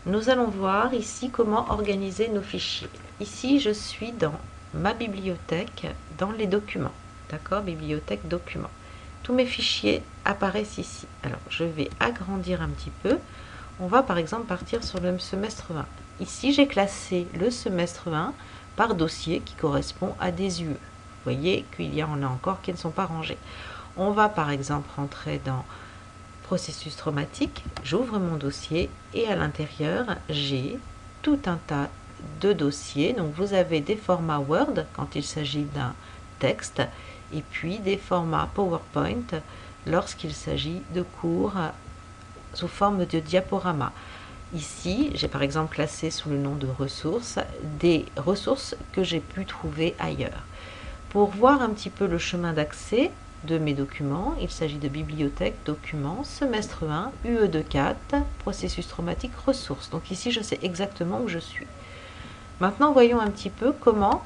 Nous allons voir ici comment organiser nos fichiers. Ici, je suis dans ma bibliothèque, dans les documents. D'accord? Bibliothèque documents. Tous mes fichiers apparaissent ici. Alors, je vais agrandir un petit peu. On va par exemple partir sur le semestre 1. Ici, j'ai classé le semestre 1 par dossier qui correspond à des UE. Vous voyez qu'il y en a encore qui ne sont pas rangés. On va par exemple rentrer dans processus traumatique. J'ouvre mon dossier et à l'intérieur, j'ai tout un tas de dossiers. Donc vous avez des formats Word quand il s'agit d'un texte et puis des formats PowerPoint lorsqu'il s'agit de cours sous forme de diaporama. Ici, j'ai par exemple classé sous le nom de ressources des ressources que j'ai pu trouver ailleurs. Pour voir un petit peu le chemin d'accès de mes documents, il s'agit de bibliothèque, documents, semestre 1, UE24, processus traumatique, ressources. Donc ici, je sais exactement où je suis. Maintenant, voyons un petit peu comment,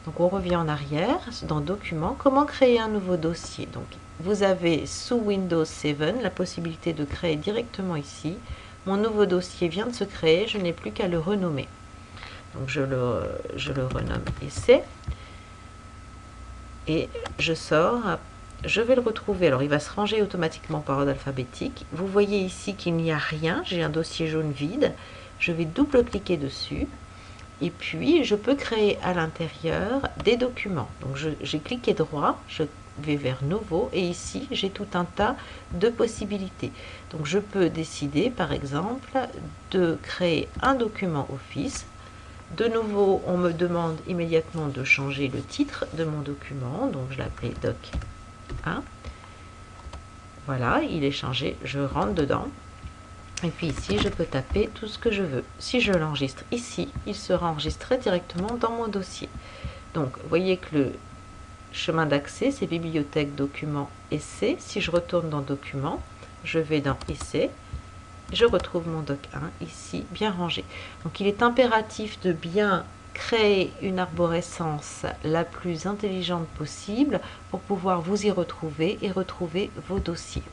donc on revient en arrière, dans documents, comment créer un nouveau dossier. Donc vous avez sous Windows 7 la possibilité de créer directement ici. Mon nouveau dossier vient de se créer, je n'ai plus qu'à le renommer. Donc je le renomme essai. Et je sors, je vais le retrouver. Alors il va se ranger automatiquement par ordre alphabétique. Vous voyez ici qu'il n'y a rien, j'ai un dossier jaune vide. Je vais double-cliquer dessus. Et puis, je peux créer à l'intérieur des documents. Donc, j'ai cliqué droit, je vais vers Nouveau, et ici, j'ai tout un tas de possibilités. Donc, je peux décider, par exemple, de créer un document Office. De nouveau, on me demande immédiatement de changer le titre de mon document. Donc, je l'appelais Doc 1. Voilà, il est changé, je rentre dedans. Et puis ici, je peux taper tout ce que je veux. Si je l'enregistre ici, il sera enregistré directement dans mon dossier. Donc, vous voyez que le chemin d'accès, c'est bibliothèque, documents, essai. Si je retourne dans documents, je vais dans essai. Je retrouve mon doc 1 ici, bien rangé. Donc, il est impératif de bien créer une arborescence la plus intelligente possible pour pouvoir vous y retrouver et retrouver vos dossiers.